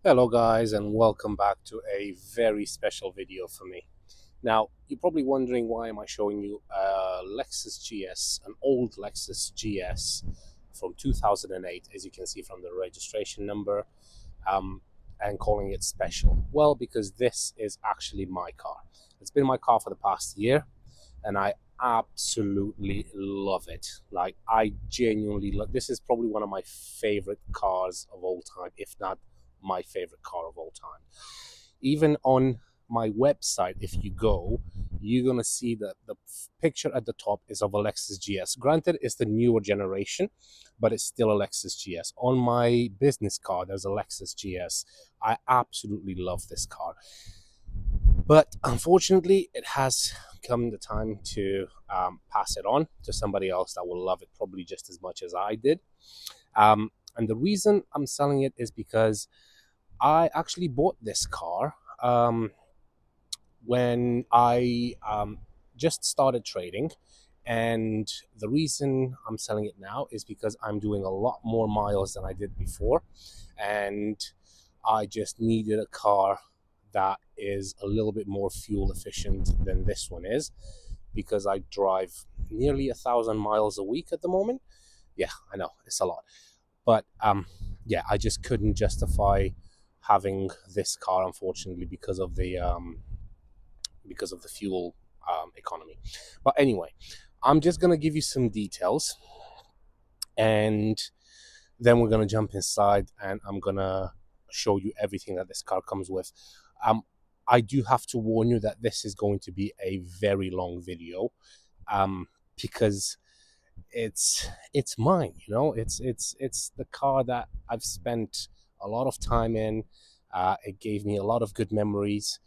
Hello guys, and welcome back to a very special video for me. Now, you're probably wondering, why am I showing you a Lexus GS, an old Lexus GS from 2008, as you can see from the registration number, and calling it special? Well, because this is actually my car. It's been my car for the past year, and I absolutely love it. Like, I genuinely love this. Is probably one of my favorite cars of all time, if not my favorite car of all time. Even on my website, if you go, you're gonna see that the picture at the top is of a Lexus GS. Granted, it's the newer generation, but it's still a Lexus GS. On my business card, there's a Lexus GS. I absolutely love this car, but unfortunately, it has come the time to pass it on to somebody else that will love it probably just as much as I did. And the reason I'm selling it is because I actually bought this car when I just started trading. And the reason I'm selling it now is because I'm doing a lot more miles than I did before. And I just needed a car that is a little bit more fuel efficient than this one is, because I drive nearly 1,000 miles a week at the moment. Yeah, I know it's a lot, but yeah, I just couldn't justify having this car, unfortunately, because of the fuel economy. But anyway, I'm just gonna give you some details, and then we're gonna jump inside, and I'm gonna show you everything that this car comes with. I do have to warn you that this is going to be a very long video, because it's mine. It's the car that I've spent a lot of time in. It gave me a lot of good memories.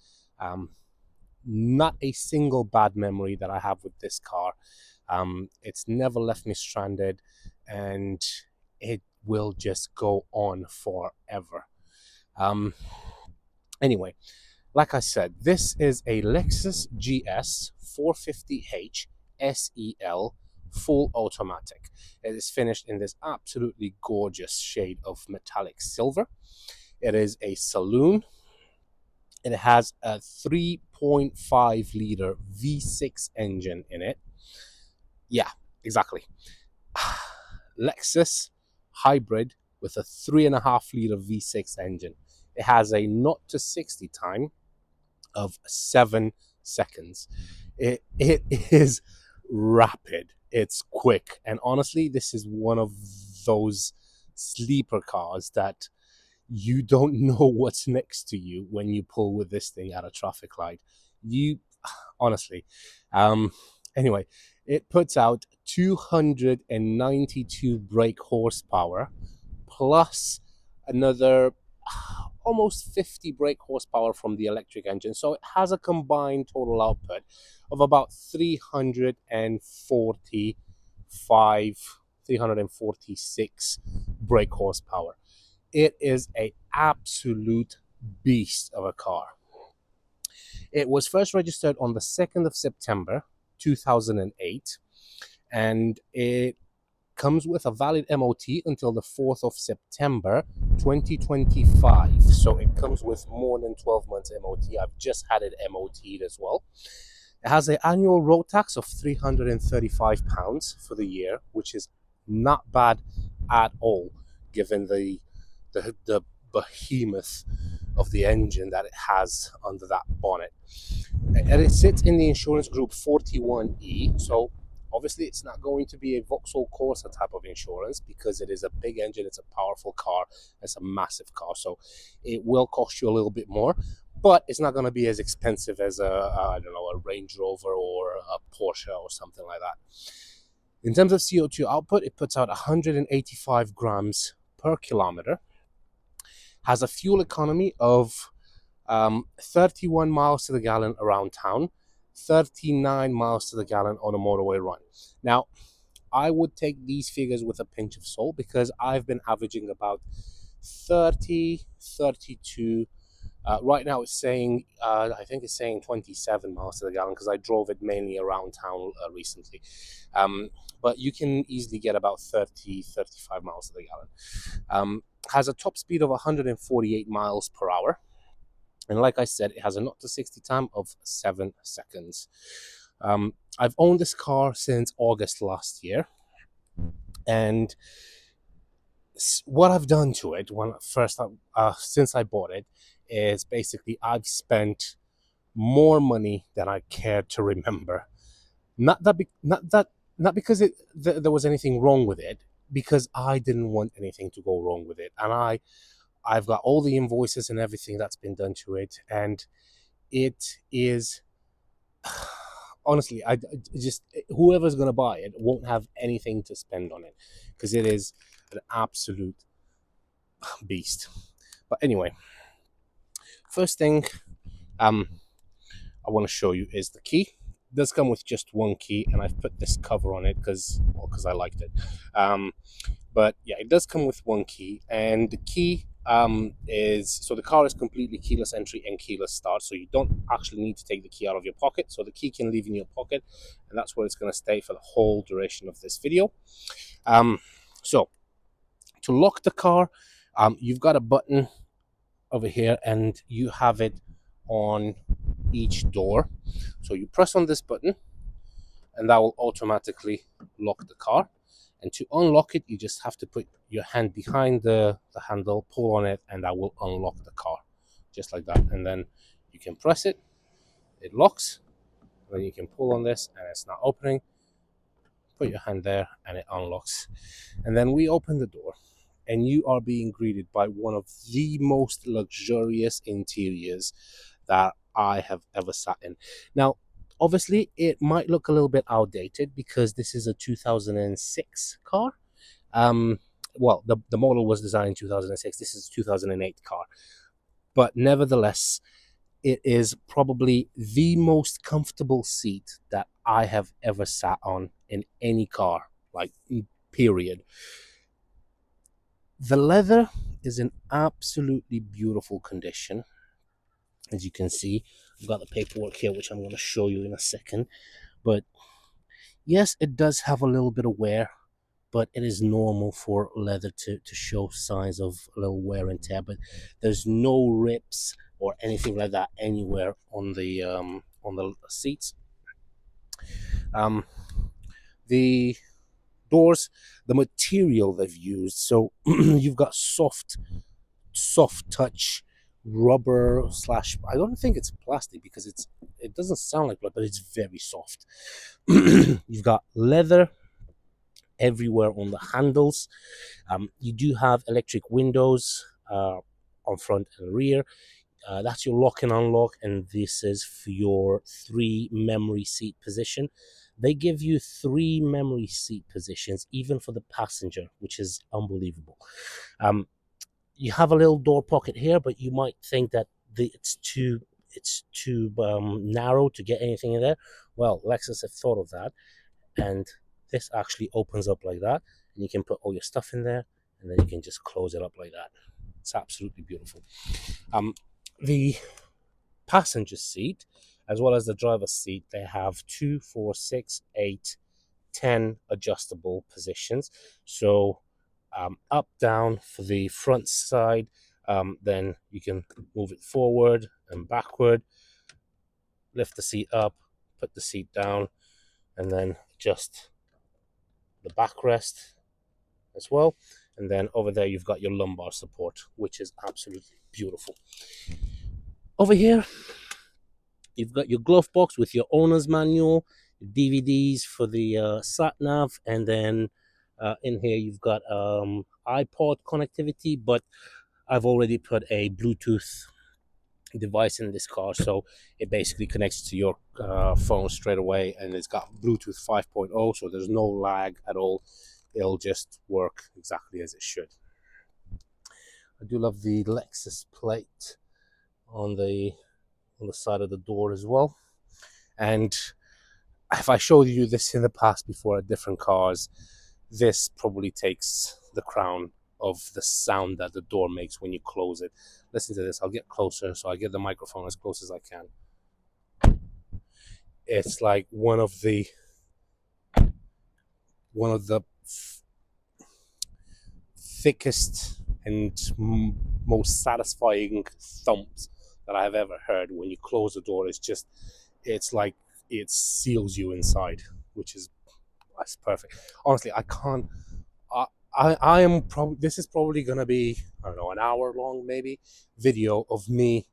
Not a single bad memory that I have with this car. It's never left me stranded, and it will just go on forever. Um, anyway, like I said, this is a Lexus GS 450h SEL full automatic. It is finished in this absolutely gorgeous shade of metallic silver. It is a saloon. It has a 3.5 liter V6 engine in it. Yeah, exactly. Lexus hybrid with a 3.5 liter V6 engine. It has a 0 to 60 time of 7 seconds. It is rapid. It's quick. And honestly, this is one of those sleeper cars that you don't know what's next to you when you pull with this thing at a traffic light. You honestly. Anyway, it puts out 292 brake horsepower plus another almost 50 brake horsepower from the electric engine. So it has a combined total output of about 346 brake horsepower. It is an absolute beast of a car. It was first registered on the 2nd of September 2008, and it comes with a valid MOT until the 4th of September 2025. So it comes with more than 12 months MOT. I've just had it MOT'd as well. It has an annual road tax of £335 for the year, which is not bad at all, given the behemoth of the engine that it has under that bonnet. And it sits in the insurance group 41E, so obviously it's not going to be a Vauxhall Corsa type of insurance, because it is a big engine, it's a powerful car, it's a massive car, so it will cost you a little bit more, but it's not going to be as expensive as I don't know, a Range Rover or a Porsche or something like that. In terms of CO2 output, it puts out 185 grams per kilometer, has a fuel economy of 31 miles to the gallon around town, 39 miles to the gallon on a motorway run. Now, I would take these figures with a pinch of salt, because I've been averaging about 30, 32. Right now it's saying, I think it's saying 27 miles to the gallon, because I drove it mainly around town recently. But you can easily get about 30, 35 miles to the gallon. has a top speed of 148 miles per hour. And like I said, it has a 0 to 60 time of 7 seconds. I've owned this car since August last year. And what I've done to it since I bought it is basically I've spent more money than I care to remember. Not because there was anything wrong with it, because I didn't want anything to go wrong with it, and I've got all the invoices and everything that's been done to it, and it is honestly, I just whoever's gonna buy it won't have anything to spend on it because it is an absolute beast. But anyway, first thing I want to show you is the key. It does come with just one key, and I've put this cover on it because I liked it. But yeah, it does come with one key, and the key the car is completely keyless entry and keyless start, so you don't actually need to take the key out of your pocket. So the key can leave in your pocket, and that's where it's going to stay for the whole duration of this video. So to lock the car, you've got a button over here, and you have it on each door. So you press on this button, and that will automatically lock the car. And to unlock it, you just have to put your hand behind the handle, pull on it, and that will unlock the car, just like that. And then you can press it, it locks, then you can pull on this, and it's not opening. Put your hand there, and it unlocks. And then we open the door, and you are being greeted by one of the most luxurious interiors that I have ever sat in. Now, obviously, it might look a little bit outdated because this is a 2006 car. Well, the model was designed in 2006. This is a 2008 car. But nevertheless, it is probably the most comfortable seat that I have ever sat on in any car, like, period. The leather is in absolutely beautiful condition. As you can see, I've got the paperwork here, which I'm going to show you in a second. But yes, it does have a little bit of wear, but it is normal for leather to show signs of a little wear and tear. But there's no rips or anything like that anywhere on the seats. The doors, the material they've used, so you've got soft touch rubber slash, I don't think it's plastic because it doesn't sound like blood, but it's very soft. You've got leather everywhere on the handles. You do have electric windows on front and rear. That's your lock and unlock, and this is for your 3 memory seat position. They give you 3 memory seat positions, even for the passenger, which is unbelievable. You have a little door pocket here, but you might think that it's too narrow to get anything in there. Well, Lexus have thought of that, and this actually opens up like that, and you can put all your stuff in there, and then you can just close it up like that. It's absolutely beautiful. The passenger seat, as well as the driver's seat, they have 2, 4, 6, 8, 10 adjustable positions. So up, down for the front side, then you can move it forward and backward, lift the seat up, put the seat down, and then adjust the backrest as well. And then over there you've got your lumbar support, which is absolutely beautiful. Over here you've got your glove box with your owner's manual, your DVDs for the sat nav, and then in here you've got iPod connectivity, but I've already put a Bluetooth device in this car, so it basically connects to your phone straight away, and it's got Bluetooth 5.0, so there's no lag at all. It'll just work exactly as it should. I do love the Lexus plate on the side of the door as well. And if I showed you this in the past before at different cars, this probably takes the crown of the sound that the door makes when you close it. Listen to this. I'll get closer, so I get the microphone as close as I can. It's like one of the thickest and most satisfying thumps that I've ever heard when you close the door. It's like it seals you inside, which is that's perfect. Honestly, I can't. I am probably, this is probably gonna be, I don't know, an hour long maybe video of me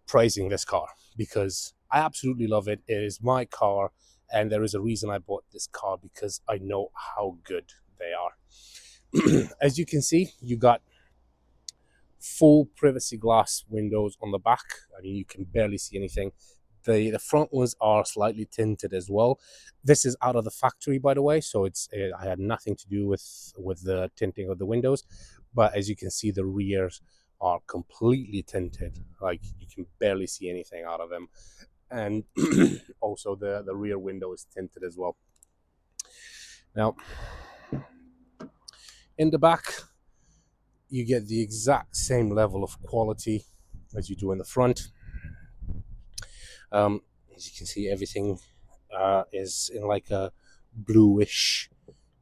praising this car because I absolutely love it. It is my car, and there is a reason I bought this car because I know how good they are. As you can see, you got full privacy glass windows on the back. I mean, you can barely see anything. The front ones are slightly tinted as well. This is out of the factory, by the way, so I had nothing to do with the tinting of the windows. But as you can see, the rears are completely tinted. Like, you can barely see anything out of them. And also the rear window is tinted as well. Now, in the back, you get the exact same level of quality as you do in the front. As you can see, everything is in like a bluish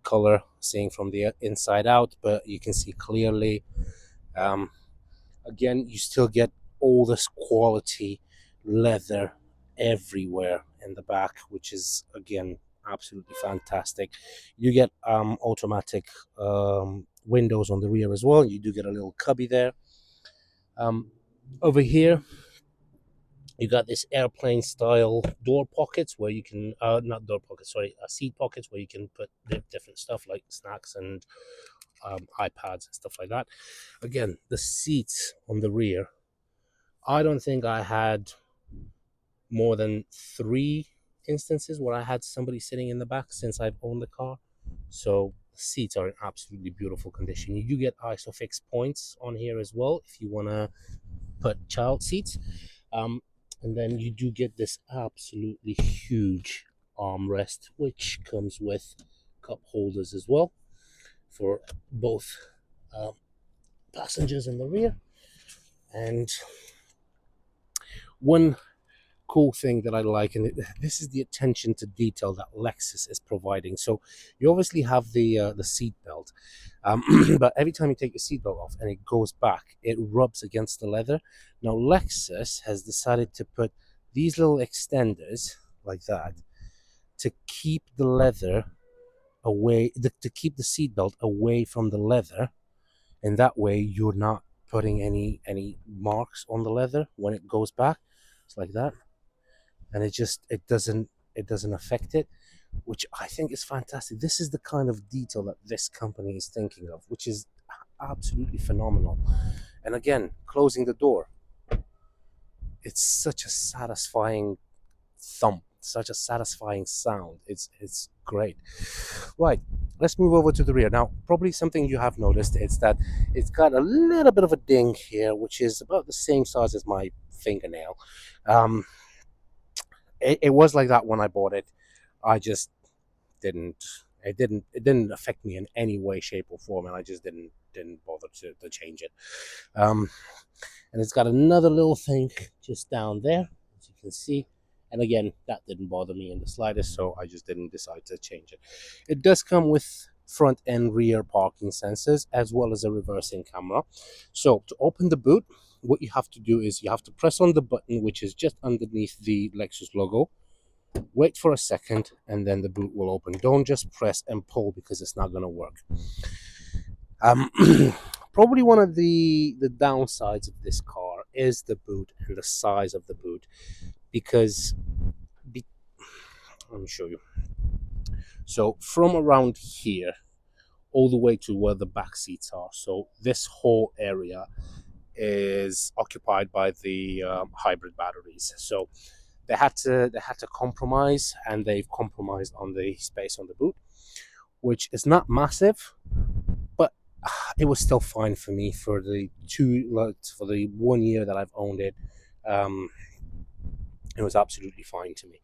color, seeing from the inside out, but you can see clearly. Again, you still get all this quality leather everywhere in the back, which is, again, absolutely fantastic. You get automatic windows on the rear as well. You do get a little cubby there. Over here, you got this airplane style door pockets where you can, not door pockets, sorry, seat pockets where you can put different stuff like snacks and iPads and stuff like that. Again, the seats on the rear, I don't think I had more than 3 instances where I had somebody sitting in the back since I've owned the car. So the seats are in absolutely beautiful condition. You do get ISOFIX points on here as well if you want to put child seats. And then you do get this absolutely huge armrest, which comes with cup holders as well for both passengers in the rear. And one cool thing that I like, and this is the attention to detail that Lexus is providing. So you obviously have the seat belt, but every time you take your seat belt off and it goes back, it rubs against the leather. Now Lexus has decided to put these little extenders like that to keep the leather away, to keep the seat belt away from the leather, and that way you're not putting any marks on the leather when it goes back. It's like that, and it doesn't affect it, which I think is fantastic. This is the kind of detail that this company is thinking of, which is absolutely phenomenal. And again, closing the door, it's such a satisfying thump, such a satisfying sound. It's great. Right, let's move over to the rear. Now, probably something you have noticed is that it's got a little bit of a ding here, which is about the same size as my fingernail. It was like that when I bought it. I just didn't. It didn't affect me in any way, shape, or form, and I just didn't bother to change it. And it's got another little thing just down there, as you can see. And again, that didn't bother me in the slightest, so I just didn't decide to change it. It does come with front and rear parking sensors, as well as a reversing camera. So to open the boot, what you have to do is you have to press on the button, which is just underneath the Lexus logo. Wait for a second, and then the boot will open. Don't just press and pull because it's not going to work. Probably one of the downsides of this car is the boot and the size of the boot, because let me show you. So from around here all the way to where the back seats are, so this whole area is occupied by the hybrid batteries. So they had to compromise, and they've compromised on the space on the boot, which is not massive, but it was still fine for me for the 1 year that I've owned it. It was absolutely fine to me.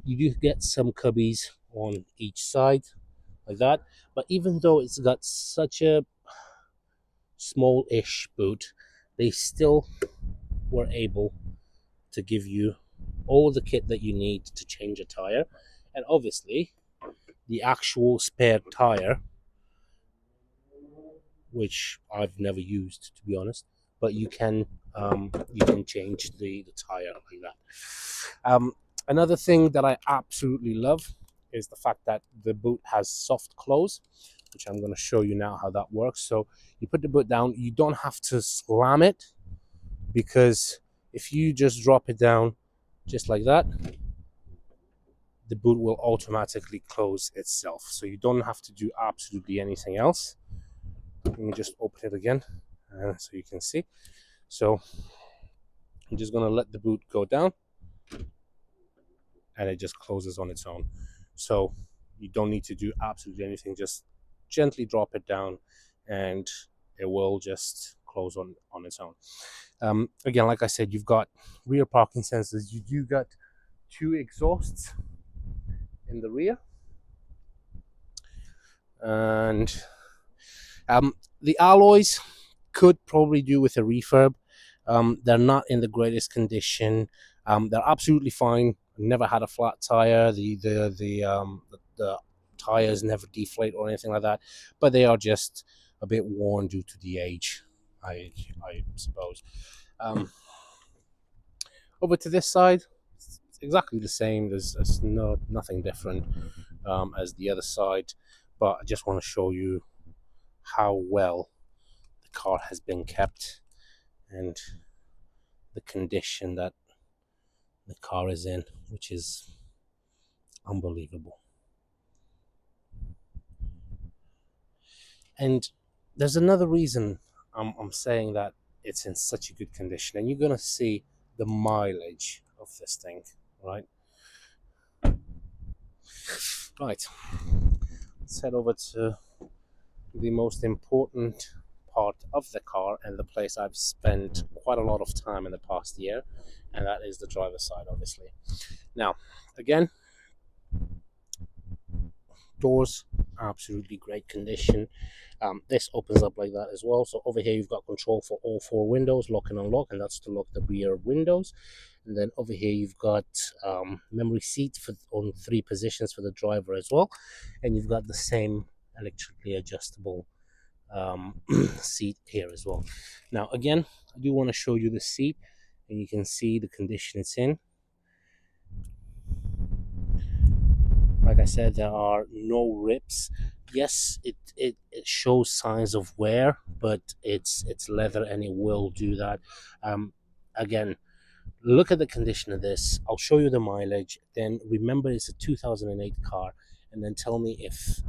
You do get some cubbies on each side like that, but even though it's got such a small-ish boot, they still were able to give you all the kit that you need to change a tire, and obviously the actual spare tire which I've never used, to be honest. But you can change the tire like that. Another thing that I absolutely love is the fact that the boot has soft close, which I'm going to show you now how that works. So you put the boot down, you don't have to slam it, because if you just drop it down just like that, the boot will automatically close itself. So you don't have to do absolutely anything else. Let me just open it again so you can see. So I'm just going to let the boot go down, and it just closes on its own. So you don't need to do absolutely anything. Just gently drop it down and it will just close on its own. Again, like I said, you've got rear parking sensors. You do got 2 exhausts in the rear, and the alloys could probably do with a refurb. They're not in the greatest condition. They're absolutely fine. Never had a flat tire. The tires never deflate or anything like that, but they are just a bit worn due to the age, I suppose. Over to this side, it's exactly the same. There's nothing different as the other side, but I just want to show you how well the car has been kept and the condition that the car is in, which is unbelievable. And there's another reason I'm saying that it's in such a good condition, and you're gonna see the mileage of this thing, right? Right, let's head over to the most important part of the car and the place I've spent quite a lot of time in the past year, and that is the driver's side, obviously. Now, again, doors, absolutely great condition. This opens up like that as well. So over here you've got control for all 4 windows, lock and unlock, and that's to lock the rear windows. And then over here you've got memory seat on 3 positions for the driver as well. And you've got the same electrically adjustable seat here as well. Now again, I do want to show you the seat, and you can see the condition it's in. Like I said, there are no rips. Yes, it shows signs of wear, but it's leather and it will do that. Again, look at the condition of this. I'll show you the mileage. Then remember, it's a 2008 car, and then tell me if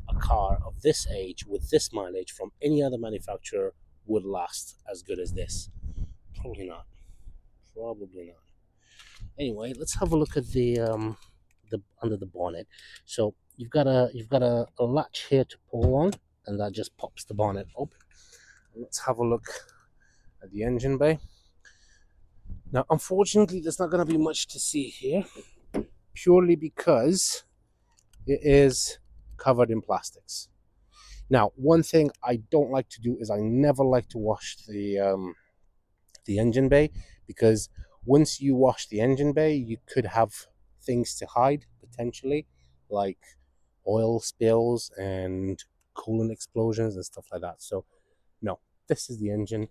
a car of this age with this mileage from any other manufacturer would last as good as this. Probably not. Probably not. Anyway, let's have a look at the under the bonnet. So you've got a latch here to pull on, and that just pops the bonnet open. Let's have a look at the engine bay. Now, unfortunately, there's not going to be much to see here, purely because it is covered in plastics. Now, one thing I don't like to do is I never like to wash the engine bay, because once you wash the engine bay, you could have things to hide potentially, like oil spills and coolant explosions and stuff like that. So no, this is the engine.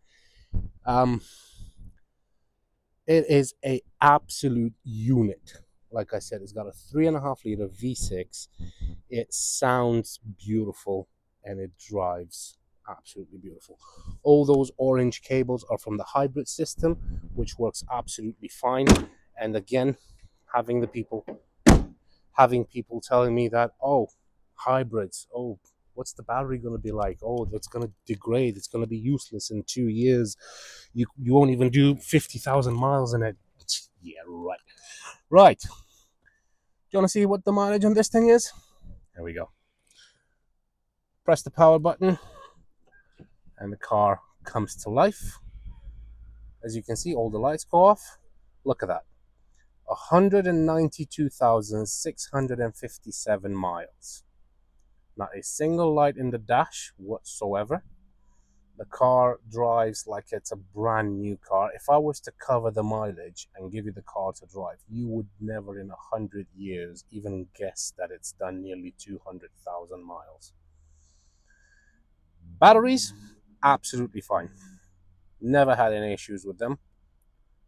It is a absolute unit. Like I said, it's got a 3.5 liter V6. It sounds beautiful and it drives absolutely beautiful. All those orange cables are from the hybrid system, which works absolutely fine. And again, having people telling me that, oh, hybrids, oh, what's the battery going to be like? Oh, it's going to degrade. It's going to be useless in 2 years. You won't even do 50,000 miles in it. Yeah, right. Right. Do you want to see what the mileage on this thing is? There we go. Press the power button, and the car comes to life. As you can see, all the lights go off. Look at that. 192,657 miles. Not a single light in the dash whatsoever. The car drives like it's a brand new car. If I was to cover the mileage and give you the car to drive, you would never in 100 years even guess that it's done nearly 200,000 miles. Batteries, absolutely fine. Never had any issues with them.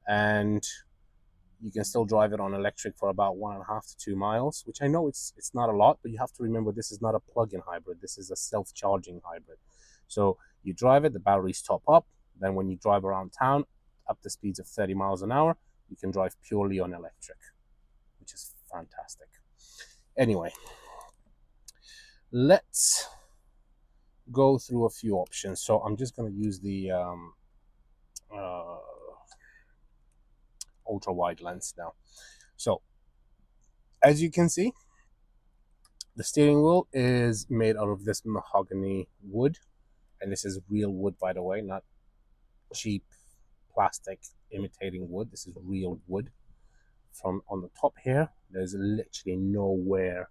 And you can still drive it on electric for about 1.5 to 2 miles, which I know it's not a lot, but you have to remember this is not a plug-in hybrid. This is a self-charging hybrid. So you drive it, the batteries top up. Then when you drive around town, up to speeds of 30 miles an hour, you can drive purely on electric, which is fantastic. Anyway, let's go through a few options. So I'm just going to use the uh, ultra wide lens now. So as you can see, the steering wheel is made out of this mahogany wood, and this is real wood, by the way, not cheap plastic imitating wood. This is real wood. From on the top here, there's literally no wear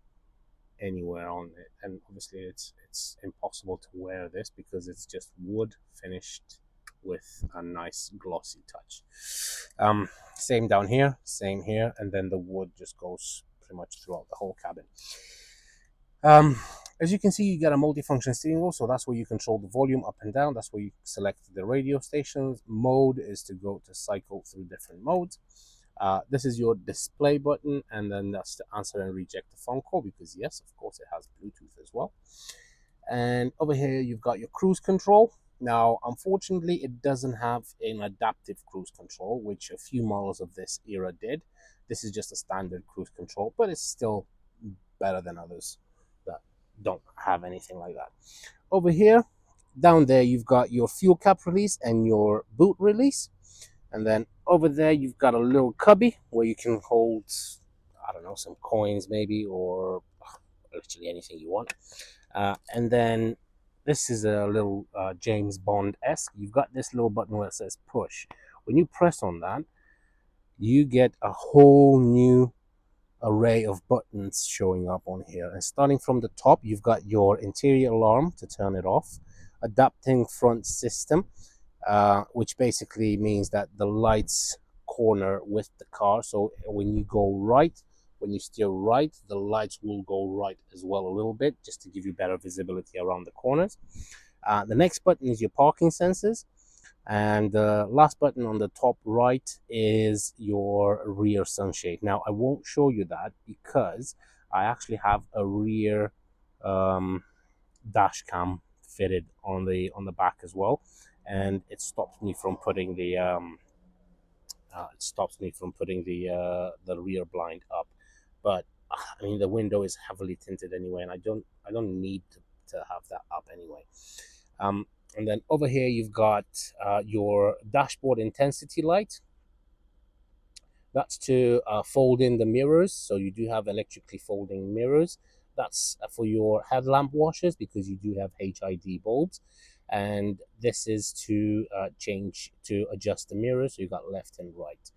anywhere on it, and obviously it's impossible to wear this because it's just wood finished with a nice glossy touch. Same down here, same here, and then the wood just goes pretty much throughout the whole cabin. As you can see, you got a multifunction steering wheel, so that's where you control the volume up and down. That's where you select the radio stations. Mode is to go to cycle through different modes. This is your display button, and then that's to answer and reject the phone call, because yes, of course, it has Bluetooth as well. And over here, you've got your cruise control. Now, unfortunately, it doesn't have an adaptive cruise control, which a few models of this era did. This is just a standard cruise control, but it's still better than others that don't have anything like that. Over here, down there, you've got your fuel cap release and your boot release. And then over there, you've got a little cubby where you can hold, I don't know, some coins maybe, or literally anything you want. And then this is a little James Bond-esque. You've got this little button where it says push. When you press on that, you get a whole new array of buttons showing up on here. And starting from the top, you've got your interior alarm to turn it off, adapting front system, which basically means that the lights corner with the car. So when you go right, when you steer right, the lights will go right as well a little bit, just to give you better visibility around the corners. The next button is your parking sensors. And the last button on the top right is your rear sunshade. Now, I won't show you that because I actually have a rear dash cam fitted on the back as well, and it stops me from putting the rear blind up. But I mean, the window is heavily tinted anyway, and I don't need to have that up anyway. And then over here, you've got your dashboard intensity light. That's to fold in the mirrors. So you do have electrically folding mirrors. That's for your headlamp washers because you do have HID bulbs. And this is to adjust the mirrors. So you've got left and right.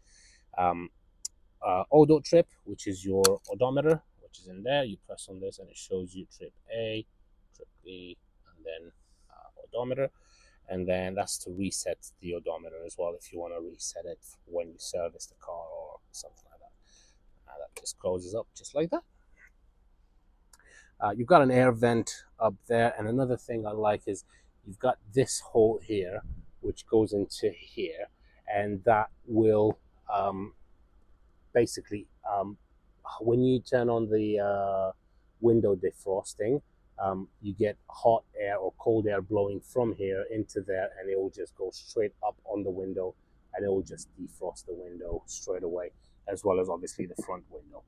Odo trip, which is your odometer, which is in there. You press on this and it shows you trip A, trip B, and then odometer. And then that's to reset the odometer as well if you want to reset it when you service the car or something like that. That just closes up just like that. You've got an air vent up there, and another thing I like is you've got this hole here which goes into here, and that will basically when you turn on the window defrosting, you get hot air or cold air blowing from here into there, and it will just go straight up on the window, and it will just defrost the window straight away, as well as obviously the front window.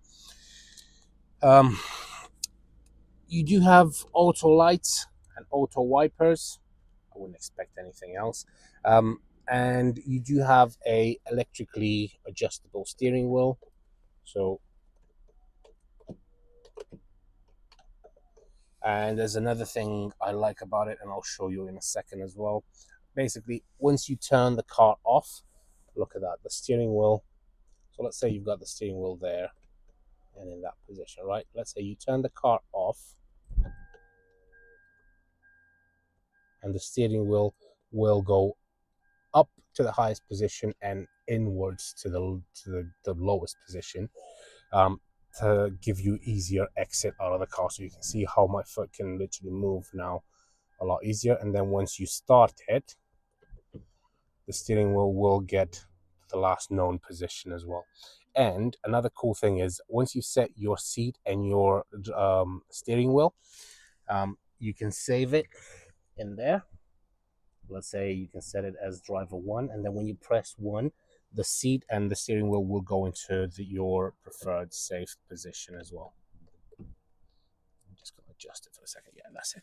You do have auto lights and auto wipers. I wouldn't expect anything else. And you do have a electrically adjustable steering wheel. So, and there's another thing I like about it, and I'll show you in a second as well. Basically, once you turn the car off, look at that, the steering wheel. So let's say you've got the steering wheel there and in that position, right? Let's say you turn the car off, and the steering wheel will go up to the highest position and inwards to the lowest position, to give you easier exit out of the car. So you can see how my foot can literally move now a lot easier. And then once you start it, the steering wheel will get the last known position as well. And another cool thing is once you set your seat and your steering wheel, you can save it in there. Let's say you can set it as driver 1, and then when you press 1, the seat and the steering wheel will go into your preferred safe position as well. I'm just going to adjust it for a second. Yeah, that's it.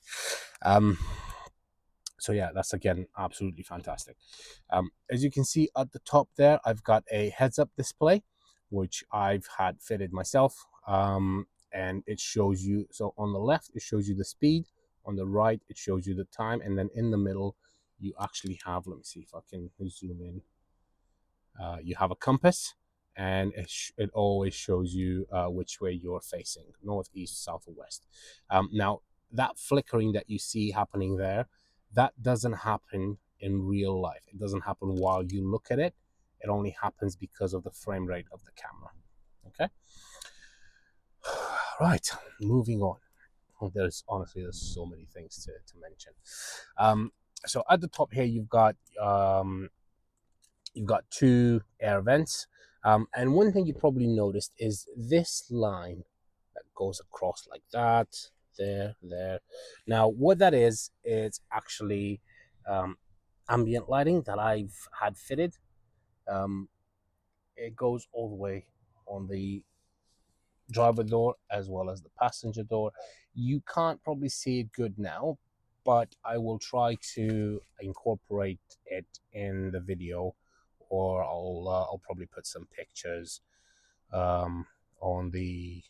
So yeah, that's again absolutely fantastic. As you can see at the top there, I've got a heads-up display, which I've had fitted myself, and it shows you, so on the left it shows you the speed, on the right it shows you the time, and then in the middle you actually have, let me see if I can zoom in, you have a compass, and it always shows you which way you're facing, north, east, south, or west. Now that flickering that you see happening there, that doesn't happen in real life. It doesn't happen while you look at it. It only happens because of the frame rate of the camera. Okay. Right, moving on. There's so many things to mention. So at the top here, you've got 2 air vents. And one thing you probably noticed is this line that goes across like that, there. Now, what that is, it's actually ambient lighting that I've had fitted. It goes all the way on the driver door as well as the passenger door. You can't probably see it good now, but I will try to incorporate it in the video, or I'll probably put some pictures on the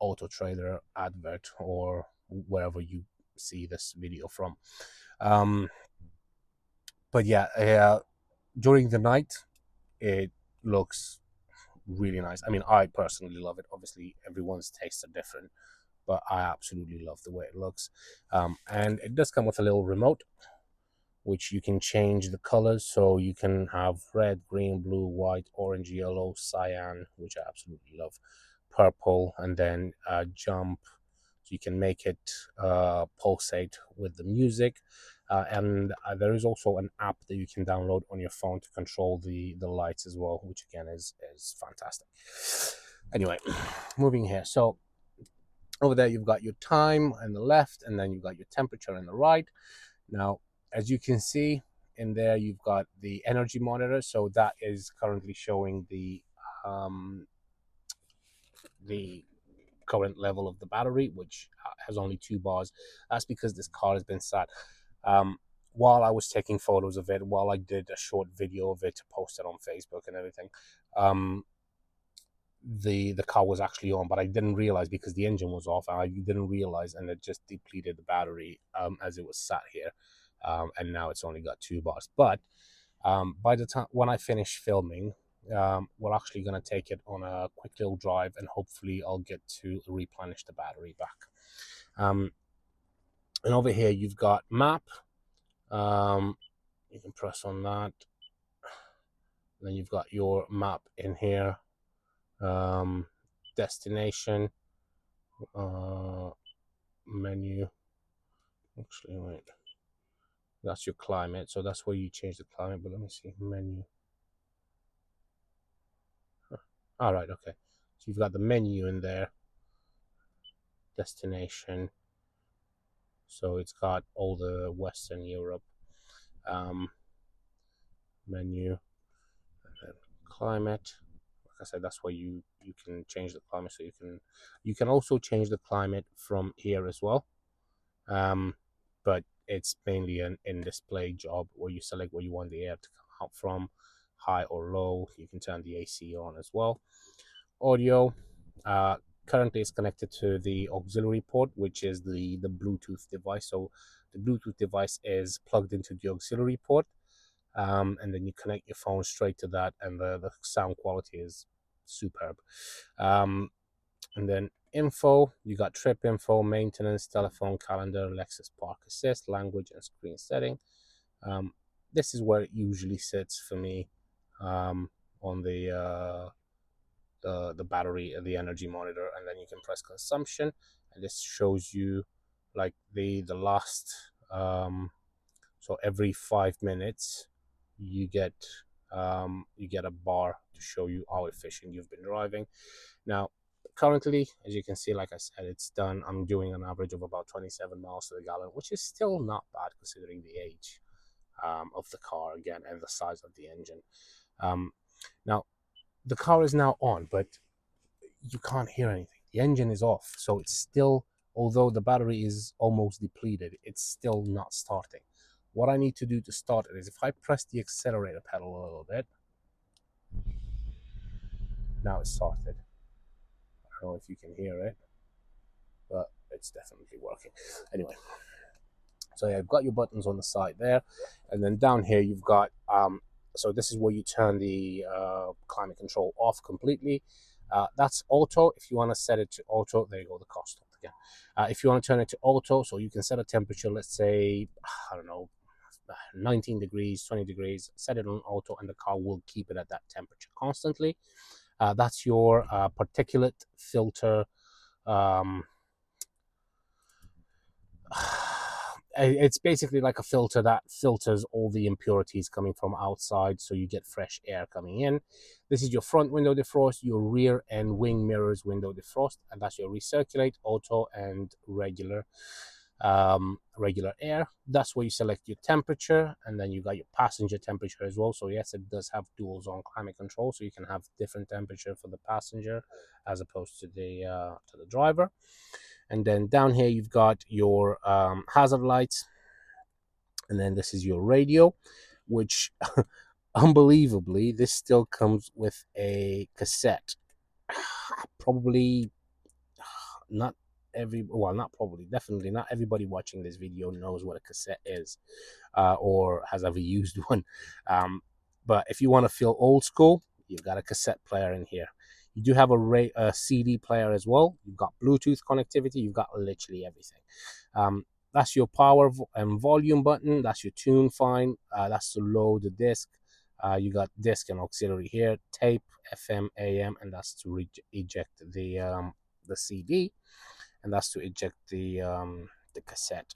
Auto Trader advert or wherever you see this video from. But yeah, during the night it looks really nice. I mean, I personally love it. Obviously, everyone's tastes are different, but I absolutely love the way it looks. And it does come with a little remote, which you can change the colors. So you can have red, green, blue, white, orange, yellow, cyan, which I absolutely love, purple, and then jump. So you can make it pulsate with the music. And there is also an app that you can download on your phone to control the lights as well, which again is fantastic. Anyway, moving here. So over there you've got your time on the left, and then you've got your temperature on the right. Now, as you can see in there, you've got the energy monitor. So that is currently showing the current level of the battery, which has only 2 bars. That's because this car has been sat. While I was taking photos of it, while I did a short video of it to post it on Facebook and everything, the car was actually on, but I didn't realize because the engine was off. I didn't realize, and it just depleted the battery as it was sat here, and now it's only got 2 bars. But by the time when I finish filming, we're actually going to take it on a quick little drive, and hopefully I'll get to replenish the battery back. And over here you've got map. You can press on that. Then you've got your map in here. Destination, menu. Actually, wait. That's your climate. So that's where you change the climate. But let me see. Menu. All right. Okay. So you've got the menu in there. Destination. So it's got all the Western Europe. Menu. And then climate. Like I said, that's where you can change the climate. So you can also change the climate from here as well. But it's mainly an in-display job where you select where you want the air to come out from, high or low. You can turn the AC on as well. Audio, currently it's connected to the auxiliary port, which is the Bluetooth device. So the Bluetooth device is plugged into the auxiliary port, and then you connect your phone straight to that, and the sound quality is superb. And then info, you got trip info, maintenance, telephone, calendar, Lexus Park Assist, language, and screen setting. This is where it usually sits for me, on the battery, the energy monitor, and then you can press consumption, and this shows you like the last so every 5 minutes you get a bar to show you how efficient you've been driving. Now, currently, as you can see, like I said, it's done. I'm doing an average of about 27 miles to the gallon, which is still not bad considering the age of the car again and the size of the engine. Now, the car is now on, but you can't hear anything. The engine is off, so it's still, although the battery is almost depleted, it's still not starting. What I need to do to start it is if I press the accelerator pedal a little bit, now it's started. I don't know if you can hear it, but it's definitely working. Anyway, so yeah, you've got your buttons on the side there, and then down here you've got so this is where you turn the climate control off completely. That's auto. If you want to set it to auto, there you go, the car stopped again. If you want to turn it to auto, so you can set a temperature, let's say, I don't know, 19 degrees, 20 degrees, set it on auto, and the car will keep it at that temperature constantly. That's your particulate filter. It's basically like a filter that filters all the impurities coming from outside, so you get fresh air coming in. This is your front window defrost, your rear and wing mirrors window defrost, and that's your recirculate, auto, and regular air. That's where you select your temperature, and then you got your passenger temperature as well. So yes, it does have dual zone climate control, so you can have different temperature for the passenger as opposed to the driver. And then down here you've got your hazard lights, and then this is your radio, which unbelievably this still comes with a cassette. Probably not definitely not everybody watching this video knows what a cassette is, or has ever used one. But if you want to feel old school, you've got a cassette player in here. You do have a CD player as well. You've got Bluetooth connectivity. You've got literally everything. That's your power and volume button. That's your tune find. That's to load the disc. You got disc and auxiliary here, tape, FM, AM, and that's to eject the CD, and that's to eject the cassette.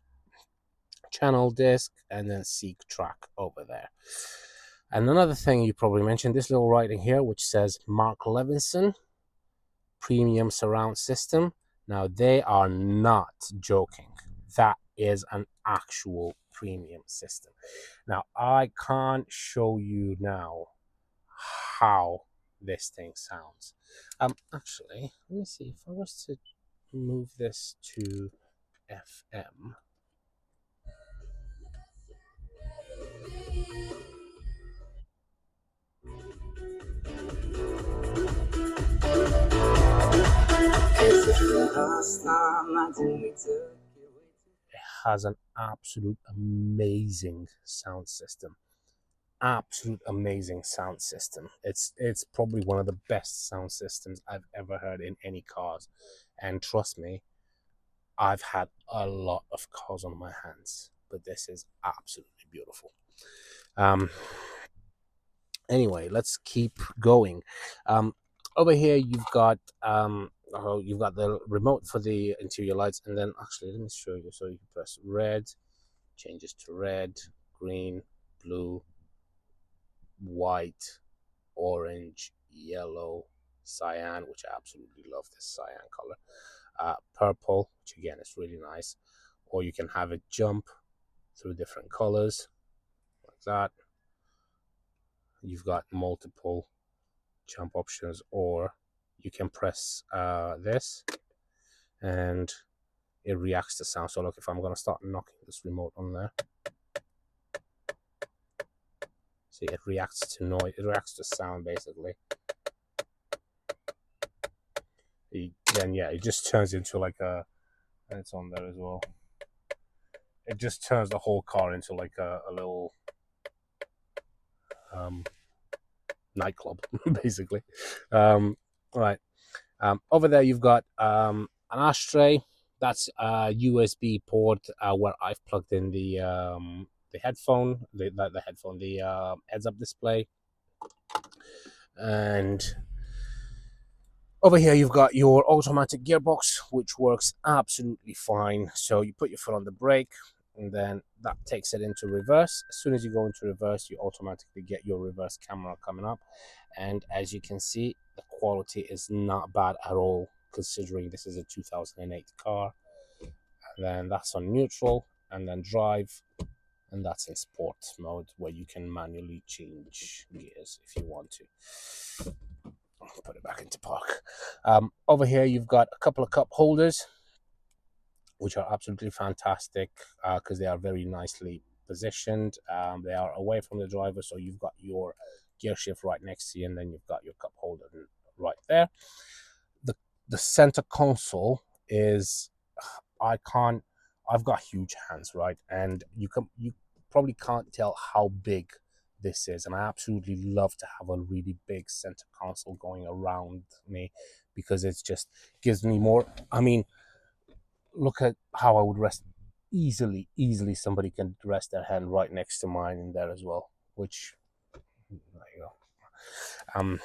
Channel disc, and then seek track over there. And another thing you probably mentioned, this little writing here which says Mark Levinson premium surround system. Now they are not joking. That is an actual premium system. Now I can't show you now how this thing sounds. Actually, let me see if I was to move this to FM. It has an absolute amazing sound system. Absolute amazing sound system. It's probably one of the best sound systems I've ever heard in any cars. And trust me, I've had a lot of cars on my hands, but this is absolutely beautiful. Anyway, let's keep going. Over here you've got the remote for the interior lights, and then actually let me show you. So you press red, changes to red, green, blue, white, orange, yellow, cyan, which I absolutely love this cyan color, purple, which again is really nice, or you can have it jump through different colors like that. You've got multiple jump options, or you can press this and it reacts to sound. So look, if I'm going to start knocking this remote on there, see, it reacts to noise, it reacts to sound basically. Then yeah, it just turns into like a, and it's on there as well, it just turns the whole car into like a little nightclub basically. Right, over there you've got an ashtray. That's a USB port where I've plugged in the headphone, the heads-up display. And Over here, you've got your automatic gearbox, which works absolutely fine. So you put your foot on the brake, and then that takes it into reverse. As soon as you go into reverse, you automatically get your reverse camera coming up. And as you can see, the quality is not bad at all, considering this is a 2008 car. And then that's on neutral, and then drive, and that's in sport mode, where you can manually change gears if you want to. Put it back into park. Over here, you've got a couple of cup holders, which are absolutely fantastic because they are very nicely positioned. They are away from the driver, so you've got your gear shift right next to you, and then you've got your cup holder right there. The center console is, I've got huge hands, right? And you probably can't tell how big this is, and I absolutely love to have a really big center console going around me, because it's just gives me more. I mean, look at how I would rest easily somebody can rest their hand right next to mine in there as well, which there you go.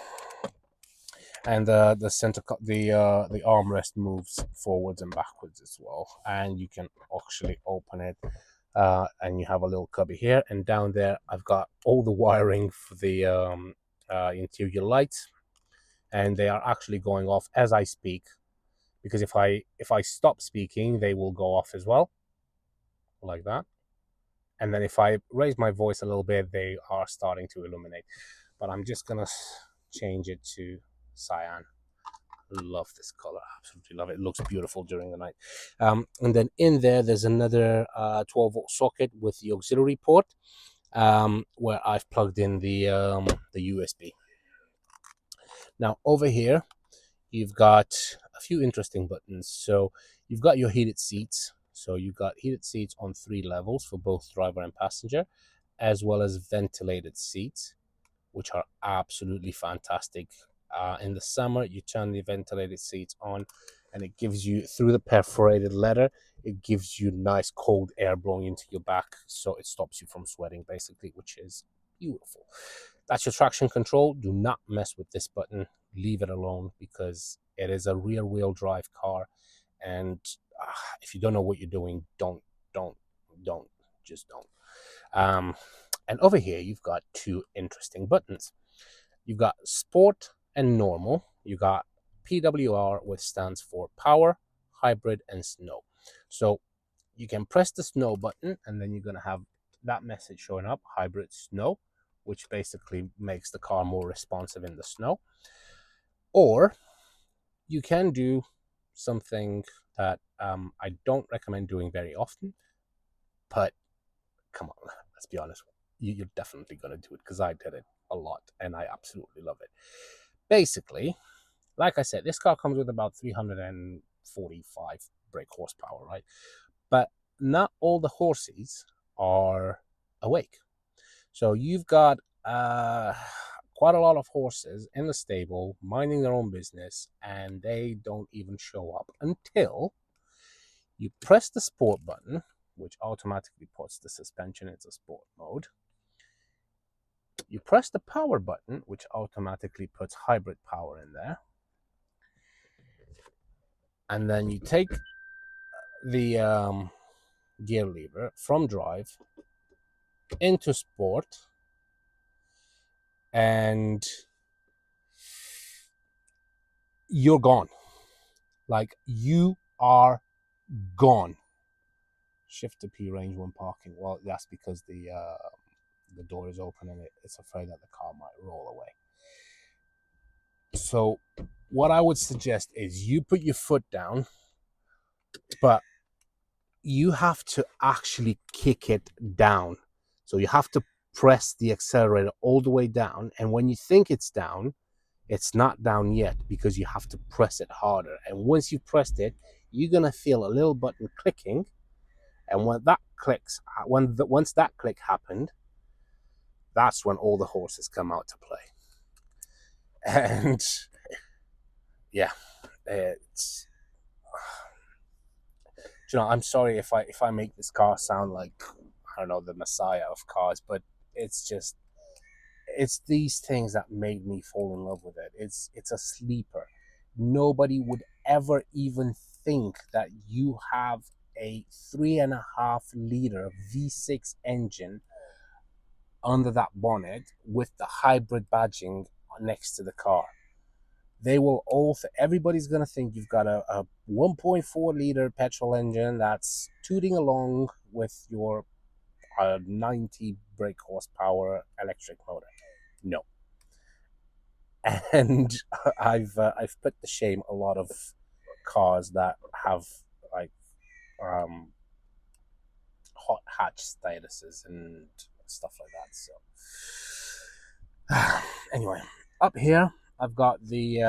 And the the armrest moves forwards and backwards as well, and you can actually open it. And you have a little cubby here, and down there I've got all the wiring for the interior lights, and they are actually going off as I speak, because if I stop speaking, they will go off as well, like that. And then if I raise my voice a little bit, they are starting to illuminate. But I'm just gonna change it to cyan. Love this color, absolutely love it. It looks beautiful during the night. And then in there's another 12-volt socket with the auxiliary port, where I've plugged in the USB. Now over here, you've got a few interesting buttons. So you've got your heated seats. So you've got heated seats on 3 levels for both driver and passenger, as well as ventilated seats, which are absolutely fantastic. In the summer, you turn the ventilated seats on, and it gives you, through the perforated leather, it gives you nice cold air blowing into your back, so it stops you from sweating, basically, which is beautiful. That's your traction control. Do not mess with this button. Leave it alone, because it is a rear-wheel drive car, and if you don't know what you're doing, just don't. And over here, you've got 2 interesting buttons. You've got sport and normal. You got PWR, which stands for power, hybrid, and snow. So you can press the snow button, and then you're going to have that message showing up, hybrid snow, which basically makes the car more responsive in the snow. Or you can do something that I don't recommend doing very often, but come on, let's be honest, you're definitely going to do it, because I did it a lot and I absolutely love it. Basically, like I said, this car comes with about 345 brake horsepower, right? But not all the horses are awake. So you've got quite a lot of horses in the stable minding their own business, and they don't even show up until you press the sport button, which automatically puts the suspension into sport mode. You press the power button, which automatically puts hybrid power in there. And then you take the gear lever from drive into sport, and you're gone. Like, you are gone. Shift to P range when parking. Well, that's because the door is open and it's afraid that the car might roll away. So what I would suggest is you put your foot down, but you have to actually kick it down. So you have to press the accelerator all the way down, and when you think it's down, it's not down yet, because you have to press it harder. And once you've pressed it, you're gonna feel a little button clicking, and when that clicks, once that click happened, that's when all the horses come out to play. And yeah, it's, I'm sorry if I make this car sound like, I don't know, the messiah of cars, but it's these things that made me fall in love with it. It's a sleeper. Nobody would ever even think that you have a 3.5 liter V6 engine under that bonnet with the hybrid badging next to the car. They will all, everybody's going to think you've got a 1.4 liter petrol engine that's tooting along with your 90 brake horsepower electric motor. No. And I've put to shame a lot of cars that have like hot hatch statuses and stuff like that. So anyway, up here I've got the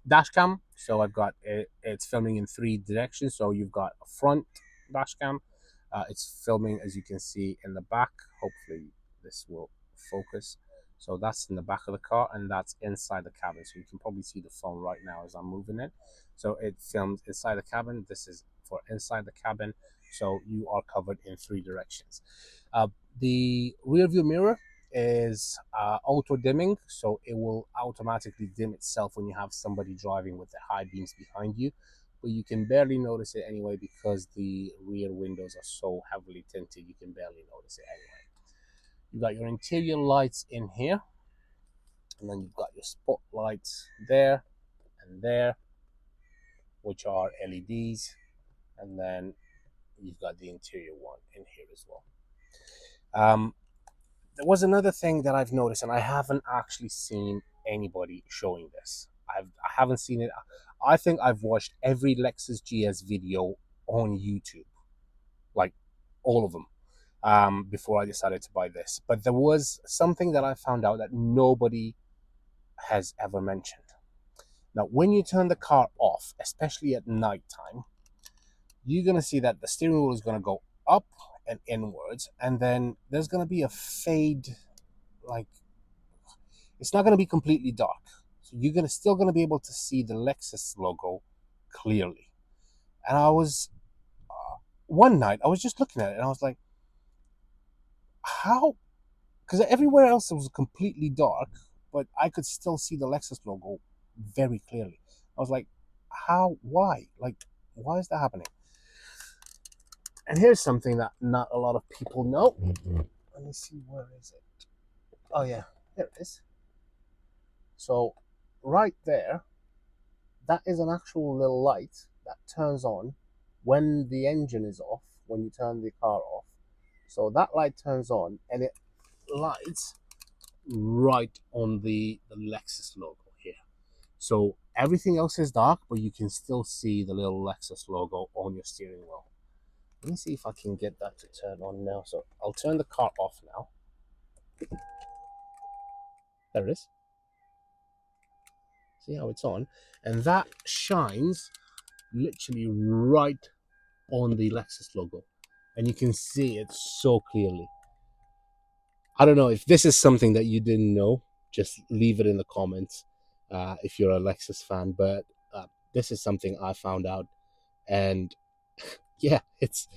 dash cam. So I've got it's filming in 3 directions. So you've got a front dash cam. It's filming, as you can see, in the back. Hopefully this will focus. So that's in the back of the car, and that's inside the cabin. So you can probably see the phone right now as I'm moving it. So it films inside the cabin. This is for inside the cabin. So you are covered in 3 directions. The rear view mirror is auto dimming, so it will automatically dim itself when you have somebody driving with the high beams behind you, but you can barely notice it anyway because the rear windows are so heavily tinted. You can barely notice it anyway. You've got your interior lights in here, and then you've got your spotlights there and there, which are LEDs, and then you've got the interior one in here as well. There was another thing that I've noticed, and I haven't actually seen anybody showing this. I haven't seen it. I think I've watched every Lexus GS video on YouTube, like all of them, before I decided to buy this. But there was something that I found out that nobody has ever mentioned. Now, when you turn the car off, especially at nighttime, you're going to see that the steering wheel is going to go up and inwards, and then there's going to be a fade, like it's not going to be completely dark. So you're still going to be able to see the Lexus logo clearly. And I was, one night, I was just looking at it and I was like, how? Because everywhere else it was completely dark, but I could still see the Lexus logo very clearly. I was like, how? Why? Like, why is that happening? And here's something that not a lot of people know. Let me see, where is it? Oh yeah, there it is. So right there, that is an actual little light that turns on when the engine is off, when you turn the car off. So that light turns on and it lights right on the Lexus logo here. So everything else is dark, but you can still see the little Lexus logo on your steering wheel. Let me see if I can get that to turn on now. So I'll turn the car off now. There it is. See how it's on? And that shines literally right on the Lexus logo. And you can see it so clearly. I don't know if this is something that you didn't know. Just leave it in the comments if you're a Lexus fan. But this is something I found out, and yeah, it's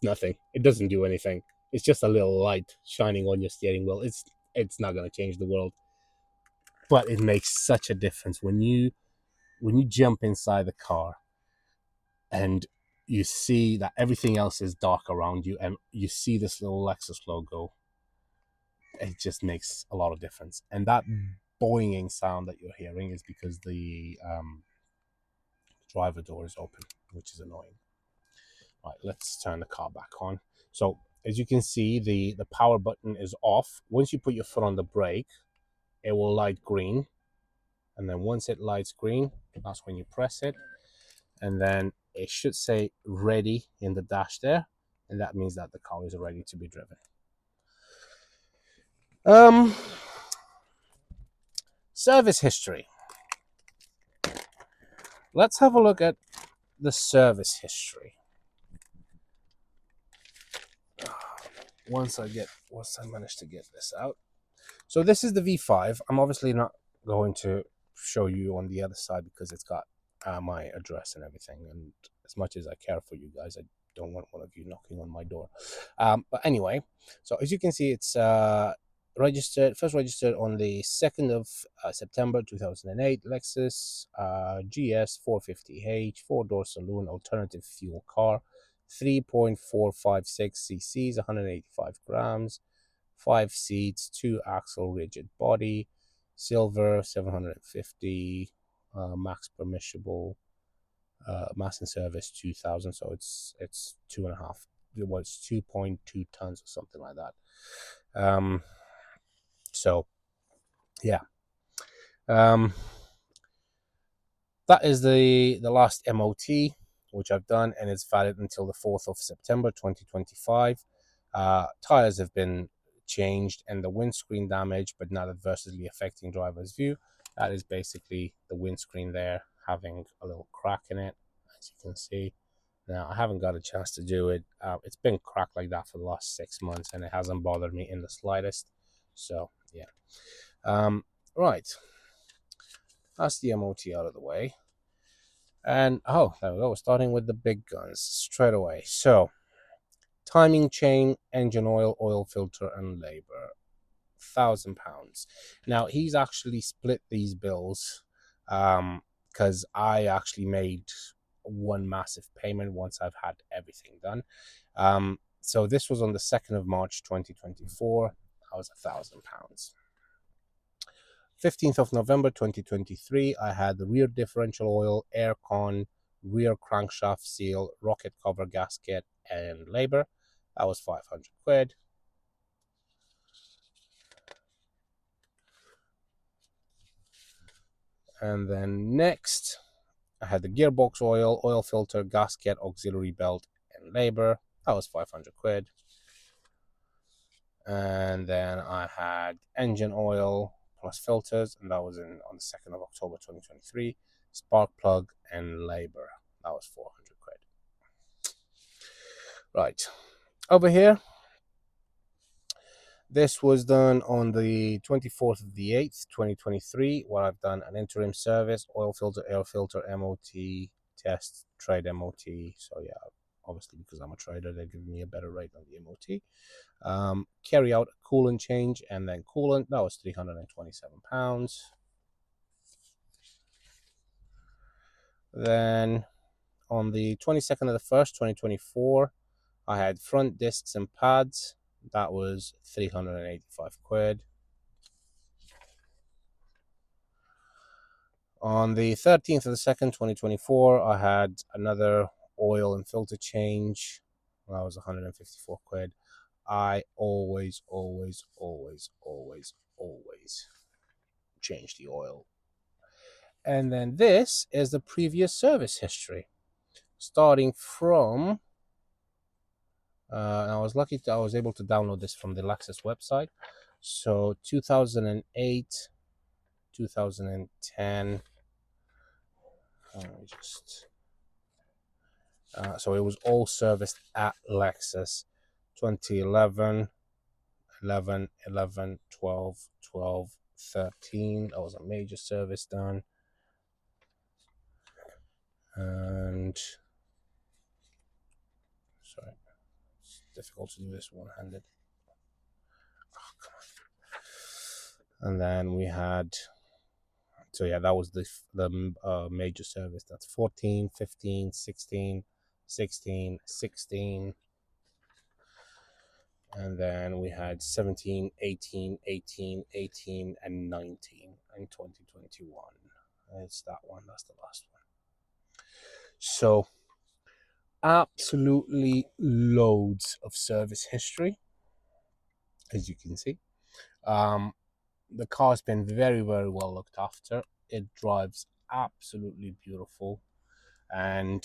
nothing. It doesn't do anything. It's just a little light shining on your steering wheel. It's not gonna change the world, but it makes such a difference when you jump inside the car and you see that everything else is dark around you and you see this little Lexus logo. It just makes a lot of difference. And that boinging sound that you're hearing is because the driver door is open, which is annoying. Right, let's turn the car back on. So as you can see, the power button is off. Once you put your foot on the brake, it will light green. And then once it lights green, that's when you press it. And then it should say ready in the dash there. And that means that the car is ready to be driven. Service history. Let's have a look at the service history. Once I manage to get this out. So this is the V5. I'm obviously not going to show you on the other side because it's got my address and everything. And as much as I care for you guys, I don't want one of you knocking on my door. But anyway, so as you can see, it's first registered on the 2nd of September 2008. Lexus GS 450h, 4-door saloon, alternative fuel car, 3.456 cc's, 185 grams, 5 seats, 2 axle rigid body, silver, 750, max permissible, mass in service 2000. So it's 2.5. It was 2.2 tons or something like that. So yeah, that is the last MOT which I've done, and it's valid until the 4th of September 2025. Tires have been changed, and the windscreen damage, but not adversely affecting driver's view. That is basically the windscreen there having a little crack in it, as you can see. Now, I haven't got a chance to do it. It's been cracked like that for the last 6 months, and it hasn't bothered me in the slightest. So, yeah. Right. That's the MOT out of the way. And, oh, there we go. We're starting with the big guns straight away. So, timing chain, engine oil, oil filter, and labor. £1,000. Now, he's actually split these bills because I actually made one massive payment once I've had everything done. So this was on the 2nd of March 2024. That was £1,000. 15th of November 2023, I had the rear differential oil, air con, rear crankshaft seal, rocket cover gasket, and labor. That was 500 quid. And then next, I had the gearbox oil, oil filter, gasket, auxiliary belt, and labor. That was 500 quid. And then I had engine oil plus filters, and that was on the 2nd of October 2023. Spark plug and labor. That was 400 quid. Right. Over here, this was done on the 24th of the 8th, 2023, where I've done an interim service, oil filter, air filter, MOT, test, trade MOT. So yeah, obviously because I'm a trader, they're giving me a better rate on the MOT. Carry out a coolant change and then coolant. That was £327. Then on the 22nd of the 1st, 2024, I had front discs and pads. That was 385 quid. On the 13th of the 2nd, 2024, I had another oil and filter change. That was 154 quid. I always change the oil. And then this is the previous service history, starting from I was lucky I was able to download this from the Lexus website. So 2008, 2010, so it was all serviced at Lexus. 2011, 11, 11, 12, 12, 13. That was a major service done. And sorry, it's difficult to do this one-handed. Oh, come on. And then we had, so yeah, that was the major service. That's 14, 15, 16, 16, 16. And then we had 17, 18, 18, 18, and 19 in 2021. It's that one. That's the last one. So absolutely loads of service history, as you can see. The car's been very well looked after. It drives absolutely beautiful. And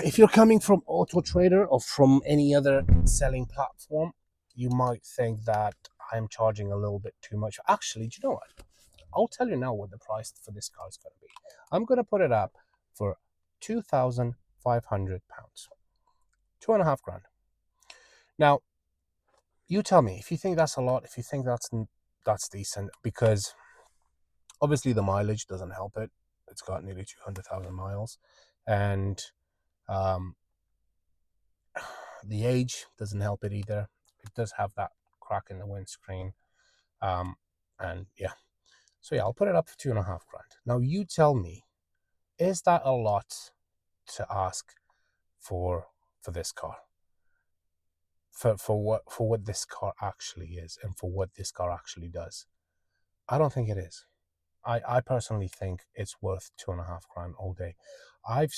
if you're coming from Auto Trader or from any other selling platform, you might think that I'm charging a little bit too much. Actually, do you know what? I'll tell you now what the price for this car is going to be. I'm going to put it up for £2,500. £2,500. Now, you tell me if you think that's a lot, if you think that's decent, because obviously the mileage doesn't help it. It's got nearly 200,000 miles, and the age doesn't help it either. It does have that crack in the windscreen. And yeah, so yeah, I'll put it up for 2.5 grand. Now you tell me, is that a lot to ask for this car? For what this car actually is and for what this car actually does? I don't think it is. I personally think it's worth 2.5 grand all day. I've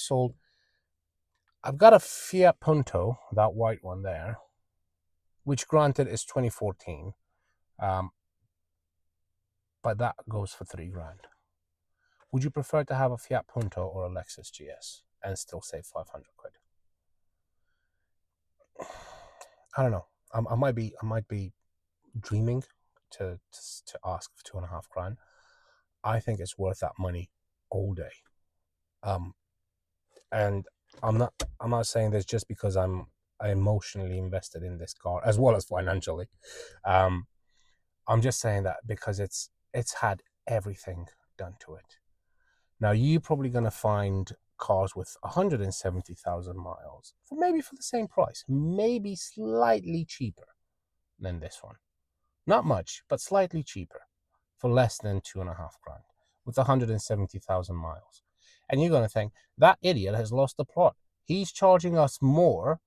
got a Fiat Punto, that white one there, which granted is 2014, but that goes for 3 grand. Would you prefer to have a Fiat Punto or a Lexus GS and still save 500 quid? I don't know. I might be dreaming to ask for 2.5 grand. I think it's worth that money all day. And I'm not saying this just because I'm emotionally invested in this car as well as financially. I'm just saying that because it's had everything done to it. Now you're probably gonna find cars with 170,000 miles for maybe for the same price, maybe slightly cheaper than this one. Not much, but slightly cheaper for less than 2.5 grand with 170,000 miles. And you're going to think, that idiot has lost the plot. He's charging us more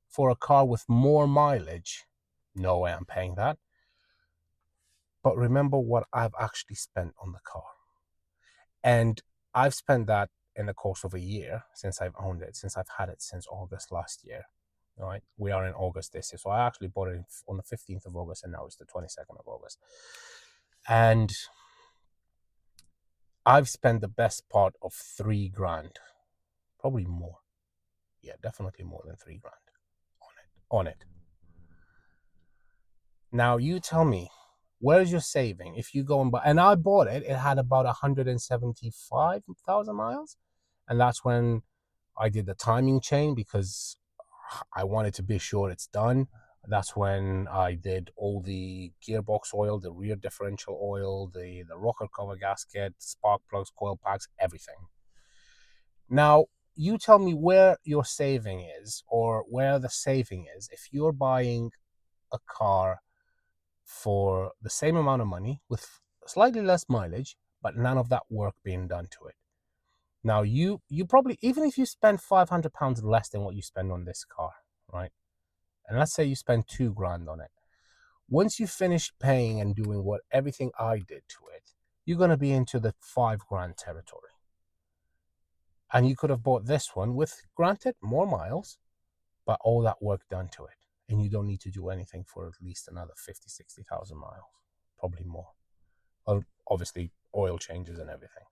for a car with more mileage. No way I'm paying that. But remember what I've actually spent on the car. And I've spent that in the course of a year since I've owned it, since I've had it since August last year. All right, we are in August this year. So I actually bought it on the 15th of August and now it's the 22nd of August. And I've spent the best part of 3 grand, probably more. Yeah, definitely more than 3 grand on it. Now you tell me, where's your saving? If you go and buy, and I bought it, it had about 175,000 miles. And that's when I did the timing chain because I wanted to be sure it's done. That's when I did all the gearbox oil, the rear differential oil, the rocker cover gasket, spark plugs, coil packs, everything. Now, you tell me where your saving is or where the saving is if you're buying a car for the same amount of money with slightly less mileage, but none of that work being done to it. Now, you probably, even if you spend £500 less than what you spend on this car, right? And let's say you spend 2 grand on it. Once you finish paying and doing what everything I did to it, you're going to be into the 5 grand territory. And you could have bought this one with, granted, more miles, but all that work done to it. And you don't need to do anything for at least another 50, 60,000 miles, probably more. Well, obviously, oil changes and everything.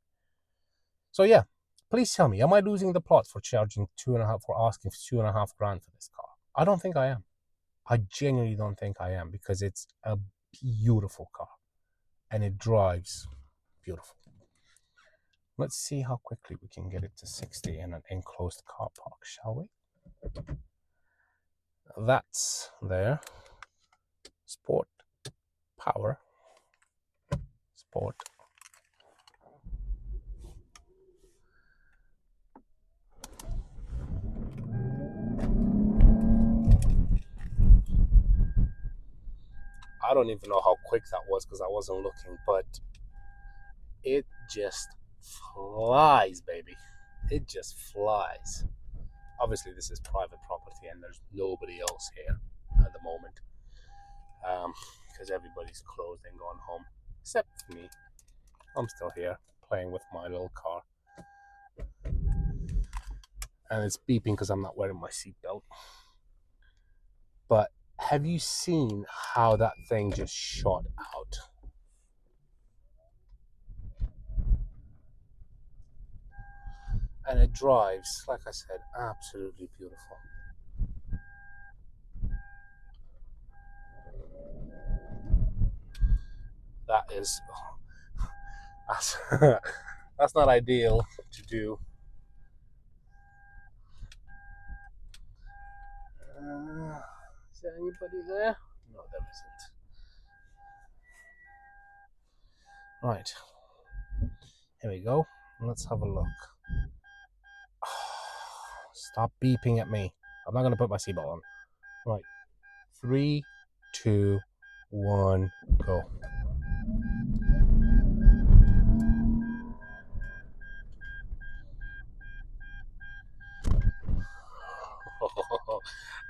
So yeah, please tell me, am I losing the plot for charging 2.5, for asking for 2.5 grand for this car? I don't think I am. I genuinely don't think I am because it's a beautiful car and it drives beautiful. Let's see how quickly we can get it to 60 in an enclosed car park, shall we? That's there. Sport, power, sport. I don't even know how quick that was because I wasn't looking, but it just flies, baby. It just flies. Obviously, this is private property and there's nobody else here at the moment because everybody's closed and gone home, except for me. I'm still here playing with my little car. And it's beeping because I'm not wearing my seatbelt. But have you seen how that thing just shot out? And it drives, like I said, absolutely beautiful. That is, that's not ideal to do. Is there anybody there? No, there isn't. Right, here we go. Let's have a look. Stop beeping at me. I'm not going to put my seatbelt on. Right, 3, 2, 1, go.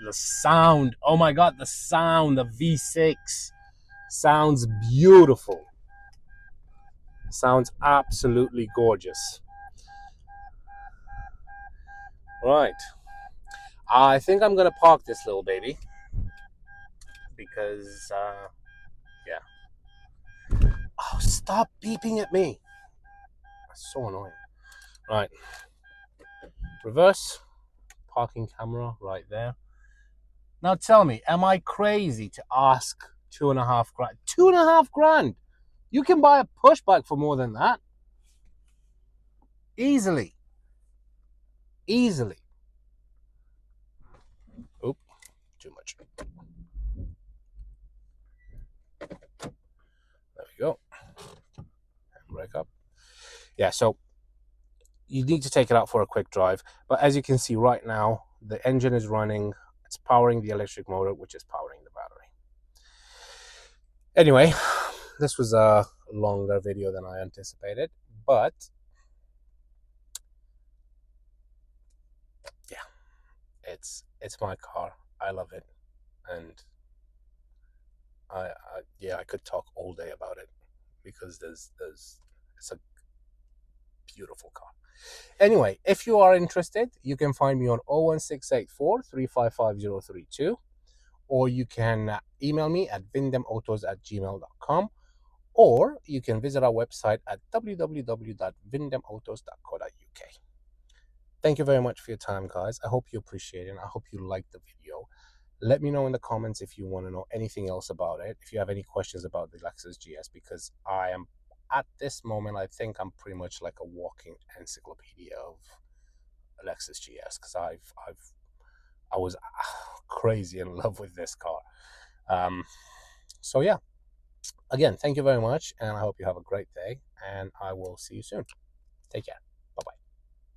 The sound, oh my god, the sound, the V6 sounds beautiful. Sounds absolutely gorgeous. Right, I think I'm gonna park this little baby because yeah. Oh, stop beeping at me. That's so annoying. Right, reverse, parking camera right there. Now tell me, am I crazy to ask 2.5 grand? 2.5 grand? You can buy a push bike for more than that. Easily. Easily. Oop, too much. There we go. Break up. Yeah, so you need to take it out for a quick drive. But as you can see right now, the engine is running. It's powering the electric motor, which is powering the battery. Anyway, this was a longer video than I anticipated, but yeah, it's my car. I love it, and I could talk all day about it because it's a beautiful car. Anyway, if you are interested, you can find me on 01684 355 or you can email me at vindemautos@gmail.com, or you can visit our website at www.vindemautos.co.uk. Thank you very much for your time, guys. I hope you appreciate it. I hope you liked the video. Let me know in the comments if you want to know anything else about it, if you have any questions about the Lexus GS, because I am, at this moment, I think I'm pretty much like a walking encyclopedia of Lexus GS, because I was crazy in love with this car. So yeah, again, thank you very much, and I hope you have a great day, and I will see you soon. Take care.